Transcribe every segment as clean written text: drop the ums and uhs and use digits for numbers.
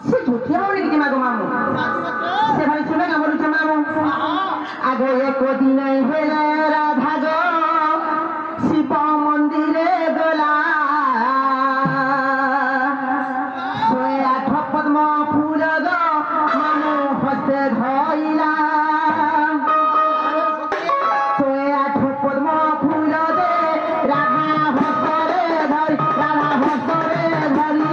से झूठे बोले कि मागो मामू से भाई सुने का बोलू मामू आगो एक दिन हेले राधा गो शिव मंदिरे गला सोए आठ पद्म फूल गो मामू हसे धइला सोए आठ पद्म फूल दे राधा हसरे धरि राधा हसरे धरि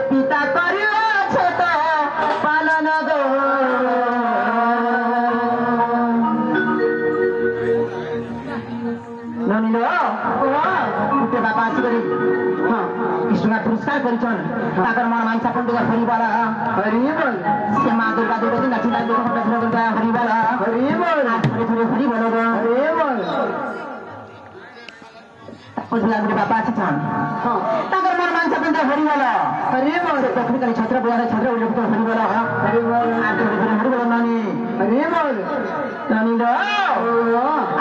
पिता করিছন তাকর মন মানসা পন্ডিত হরিবল হরিবল সে মা দুর্গা দুর্গা নাচি নাচি দুর্গা হরিবল হরিবল ধরে ধরে হরিবল হরিবল বুঝলাম রে বাবা আছেন তাকর মন মানসা পন্ডিত হরিবল হরিবল প্রকৃতির ছত্র বড় ছত্র উল্লেখ হরিবল হরিবল আর ধরে ধরে হরিবল নানি হরিবল নানি লো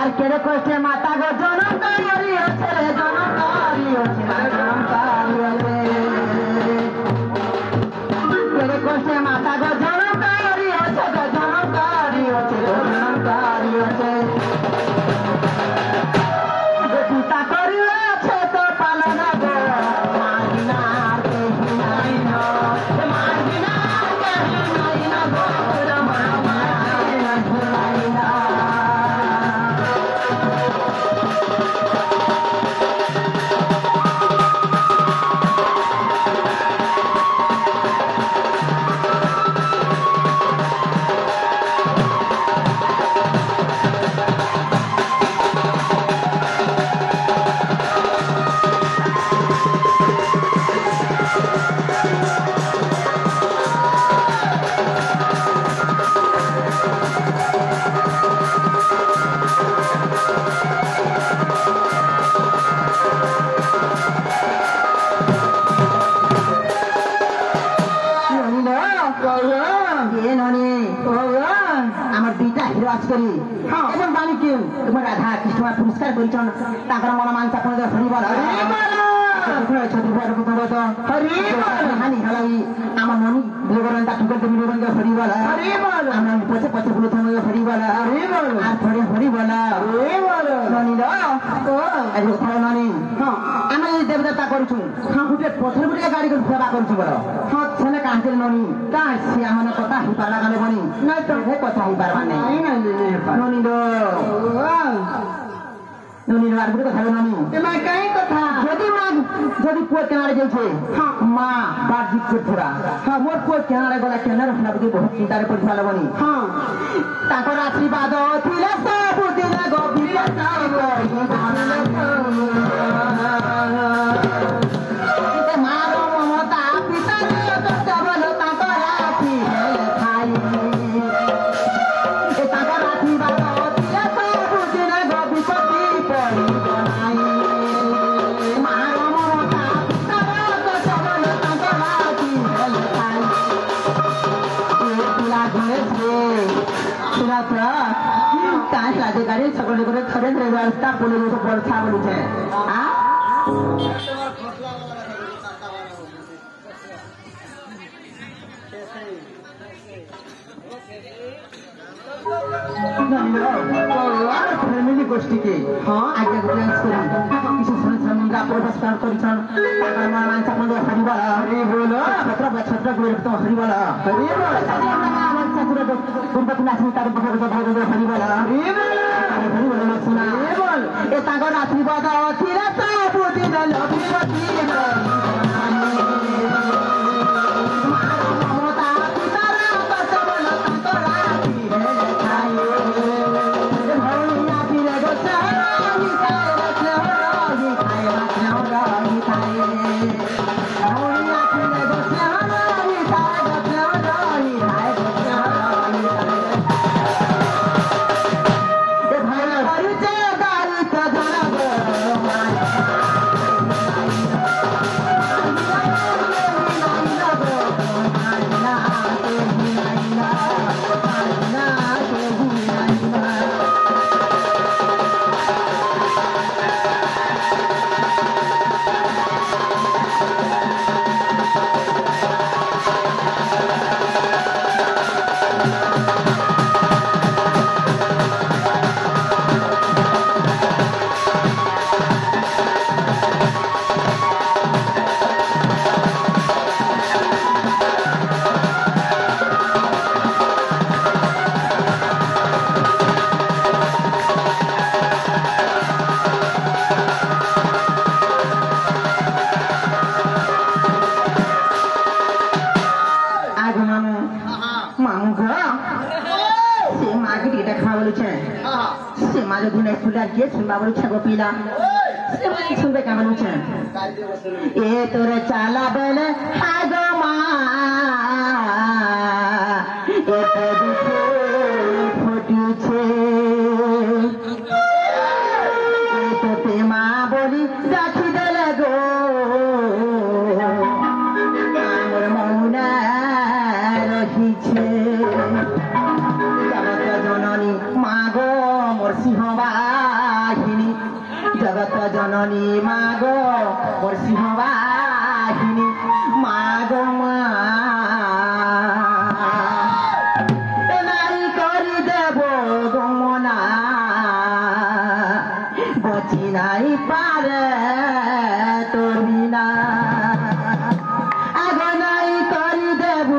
আর কেড়ে কষ্টে মাতা গো জনম করি ছেলে জনম করি জনম করি কেড়ে কষ্টে মাতা গো জনম করি জনম করি জনম করি পিতা করিয়াছে তো পালন গো মাগিনা মাগিনা গো আমার দুইটা হিরো আজ করি এবং বাণিজ্য তোমার রাধা কৃষ্ণ পুরস্কার করেছেন তাঁর মন মানসা পড়ে হরিবল আমার মনি বিলবরণ তা ঠুকর বিলবরণ হরিবল আমার পছে পছে বুলো থাম হরিবল আর পরে হরিবল ননিল আজ কোথায় ননি আমি দেবদেবতা করছু গুটে পথর গুটে গাড়ি করে সেবা করছু বল ছেলে কাঁচের ননি কাঁ সে আমার কথা হি পারলা গেলে বনি না তো কথা হি পারবা নাই ননিল ননি আর বুড়ো কথা ননি মা কাই কথা যদি পুয়া কেনারে যাইছে মা বাদ দিক করছরা মোর পুয়া কেনারে গলা কেনারে ফেলা বুঝি বহুত চিন্তারে পড়ি ফেলা বনি তাকর আশীর্বাদ থিলা সব দিন গভীর মারো মমতা পিতা কর্তব্য তাকর রাখি খাই তাকর আশীর্বাদ থিলা সব দিন গভীর পড়ি নাই মারো মমতা পিতা কর্তব্য তাকর রাখি খাই তুলা ঘরেছে তুলা কাজ লাগে গাড়ি সকলে করে খরে ধরে রাস্তা বলে তো বর্ষা বলেছে ফ্যামিলি গোষ্ঠীকে আগে গ্রান্স করি কিছু শ্রমিকরা প্রবেশকার করেছেন হরিবল হরিবল ছত্র তো হরিবল আমার ঠাকুর দুর্গাপূর্ণ আসেন তার হরিবল হরিবল শোনা হরিবল এ তাগর আশীর্বাদ ছিলা সাবুতি দল সে মা যদি স্কুলে গিয়ে শুনবা বলে ছাগো পিলা শুনবে কেমন উঠছেন এ তোরে চালা বেলে আগো মা ফুটিছে তোতে মা বলি রাখি দেলে গো আমার মৌনা রহিছে জগত জননী মা গো মোর সিংহবাহিনী জগত জননী মা গো মোর সিংহবাহিনী মা গো মা নারী করি দেব গমনা বচি নাই পারে তোর বিনা আগ নাই করি দেব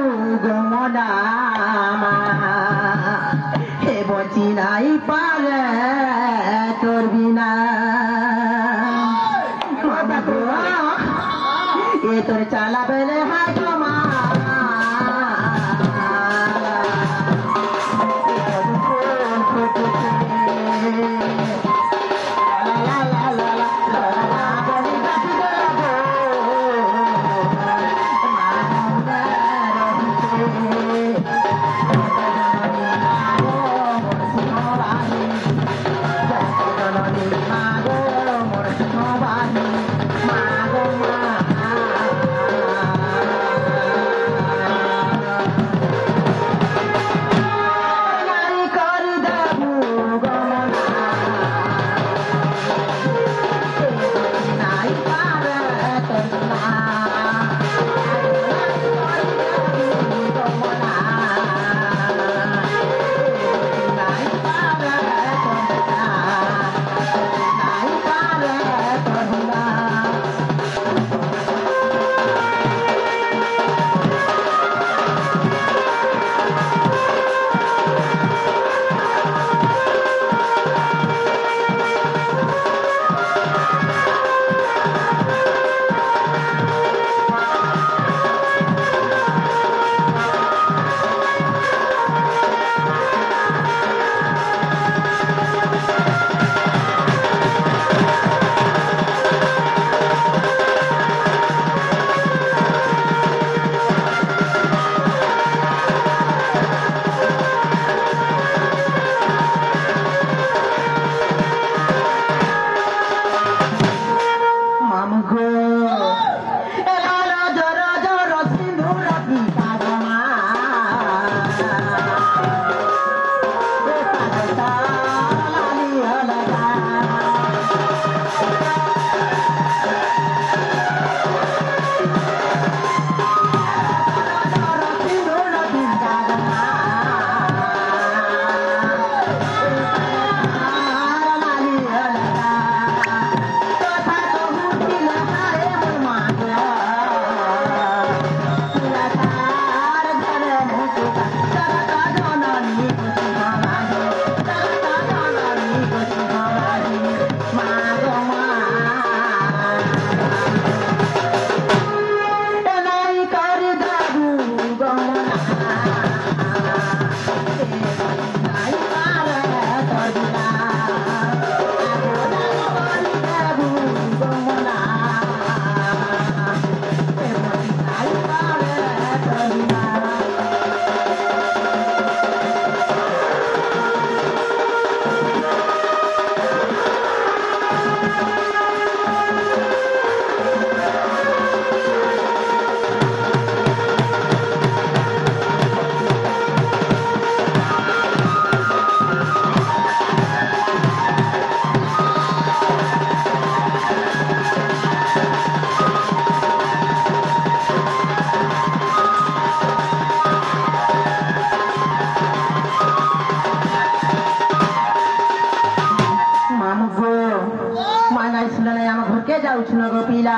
গমনা হে বচি নাই পারে তোর বিনা এ তোর চালা বেলে হাই মা जाऊँ न गो पीला